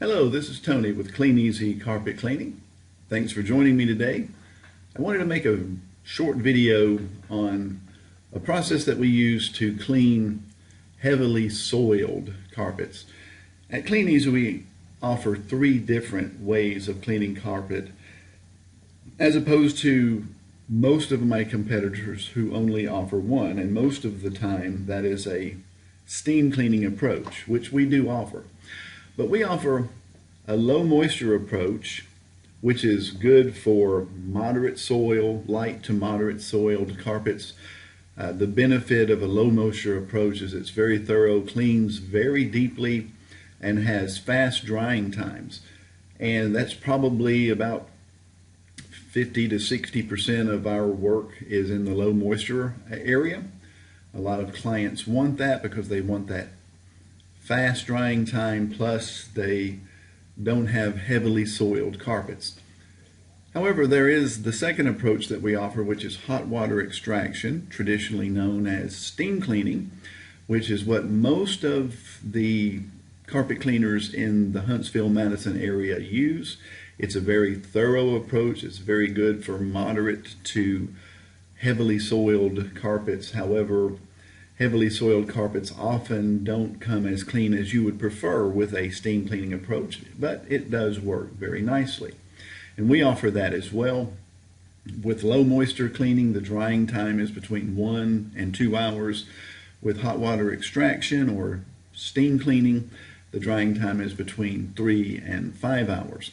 Hello, this is Tony with Kleaneasy Carpet Cleaning. Thanks for joining me today. I wanted to make a short video on a process that we use to clean heavily soiled carpets. At Kleaneasy, we offer 3 different ways of cleaning carpet, as opposed to most of my competitors who only offer one, and most of the time that is a steam cleaning approach, which we do offer. But we offer a low moisture approach, which is good for moderate soil, light to moderate soiled carpets. The benefit of a low moisture approach is it's very thorough, cleans very deeply, and has fast drying times. And that's probably about 50 to 60% of our work is in the low moisture area. A lot of clients want that because they want that fast drying time, plus they don't have heavily soiled carpets. However, there is the second approach that we offer, which is hot water extraction, traditionally known as steam cleaning, which is what most of the carpet cleaners in the Huntsville, Madison area use. It's a very thorough approach. It's very good for moderate to heavily soiled carpets. However, heavily soiled carpets often don't come as clean as you would prefer with a steam cleaning approach, but it does work very nicely. And we offer that as well. With low moisture cleaning, the drying time is between 1 and 2 hours. With hot water extraction or steam cleaning, the drying time is between 3 and 5 hours.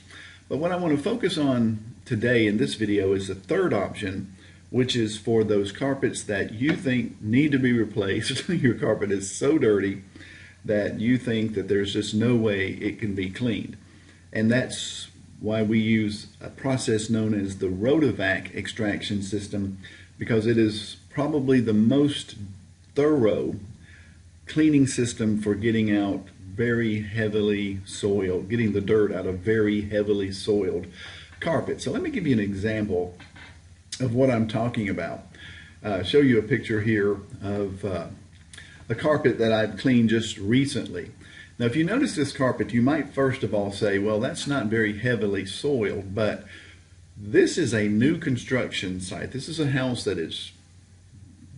But what I want to focus on today in this video is the third option, which is for those carpets that you think need to be replaced. Your carpet is so dirty that you think that there's just no way it can be cleaned. And that's why we use a process known as the Rotovac extraction system, because it is probably the most thorough cleaning system for getting out very heavily soiled, getting the dirt out of very heavily soiled carpet. So let me give you an example of what I'm talking about. Show you a picture here of a carpet that I've cleaned just recently. Now, if you notice this carpet, you might first of all say, well, that's not very heavily soiled, but this is a new construction site. This is a house that is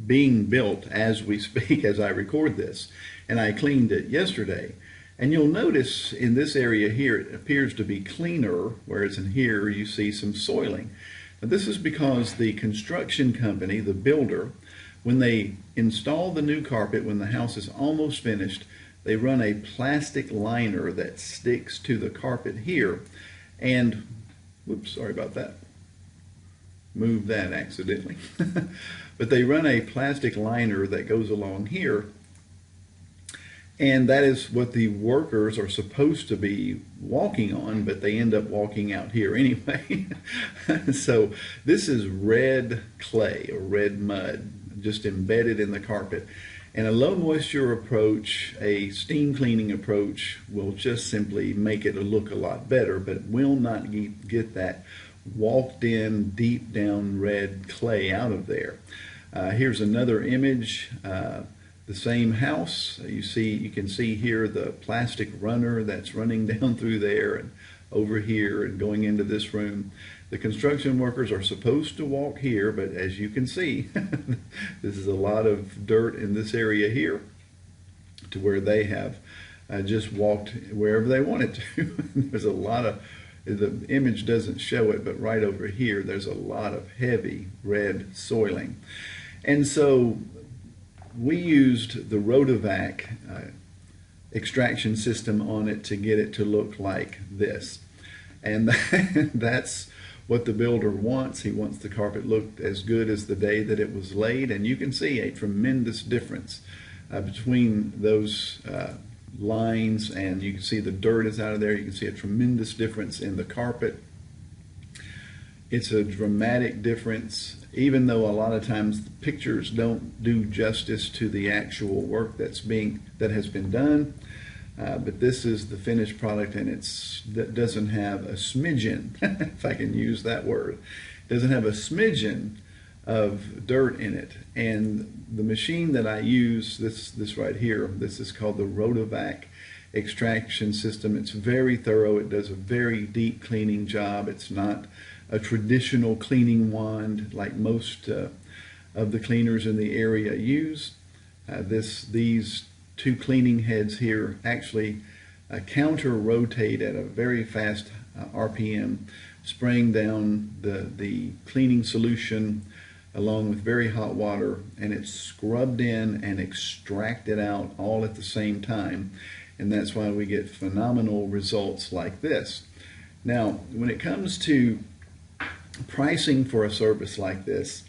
being built as we speak, as I record this, and I cleaned it yesterday. And you'll notice in this area here, it appears to be cleaner, whereas in here you see some soiling. Now, this is because the construction company, the builder, when they install the new carpet, when the house is almost finished, they run a plastic liner that sticks to the carpet here. And, whoops, sorry about that. Moved that accidentally. But they run a plastic liner that goes along here. And that is what the workers are supposed to be walking on, but they end up walking out here anyway. So this is red clay or red mud just embedded in the carpet. And a low moisture approach, a steam cleaning approach, will just simply make it look a lot better, but will not get that walked in, deep down red clay out of there. Here's another image. The same house. You can see here the plastic runner that's running down through there and over here and going into this room. The construction workers are supposed to walk here, but as you can see, this is a lot of dirt in this area here to where they have just walked wherever they wanted to. There's a lot of, the image doesn't show it, but right over here there's a lot of heavy red soiling. And so we used the Rotovac extraction system on it to get it to look like this. And that's what the builder wants. He wants the carpet looked as good as the day that it was laid. And you can see a tremendous difference between those lines, and you can see the dirt is out of there. You can see a tremendous difference in the carpet. It's a dramatic difference, even though a lot of times the pictures don't do justice to the actual work that has been done. But this is the finished product, and that doesn't have a smidgen, if I can use that word, doesn't have a smidgen of dirt in it. And the machine that I use, this right here, this is called the Rotovac extraction system. It's very thorough. It does a very deep cleaning job. It's not a traditional cleaning wand like most of the cleaners in the area use. These two cleaning heads here actually counter rotate at a very fast RPM, spraying down the cleaning solution along with very hot water, and it's scrubbed in and extracted out all at the same time, and that's why we get phenomenal results like this. Now, when it comes to pricing for a service like this,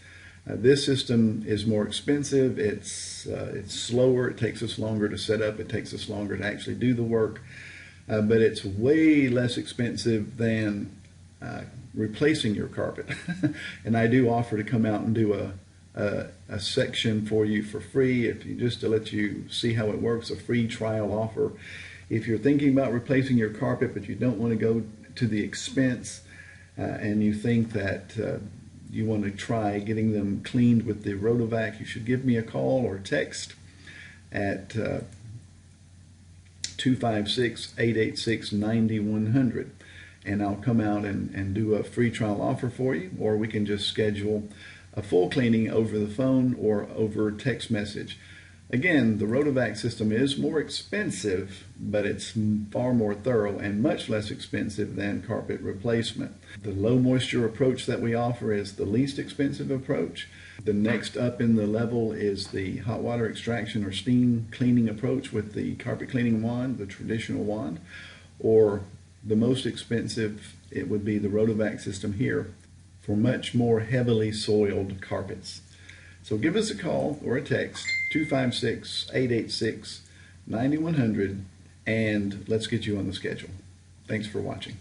this system is more expensive. It's slower. It takes us longer to set up. It takes us longer to actually do the work, but it's way less expensive than replacing your carpet. And I do offer to come out and do a section for you for free, if you just to let you see how it works, a free trial offer. If you're thinking about replacing your carpet but you don't want to go to the expense, and you think that you want to try getting them cleaned with the Rotovac, you should give me a call or text at 256-886-9100, and I'll come out and do a free trial offer for you, or we can just schedule a full cleaning over the phone or over text message. Again, the Rotovac system is more expensive, but it's far more thorough and much less expensive than carpet replacement. The low moisture approach that we offer is the least expensive approach. The next up in the level is the hot water extraction or steam cleaning approach with the carpet cleaning wand, the traditional wand, or the most expensive, it would be the Rotovac system here for much more heavily soiled carpets. So give us a call or a text, 256-886-9100, and let's get you on the schedule. Thanks for watching.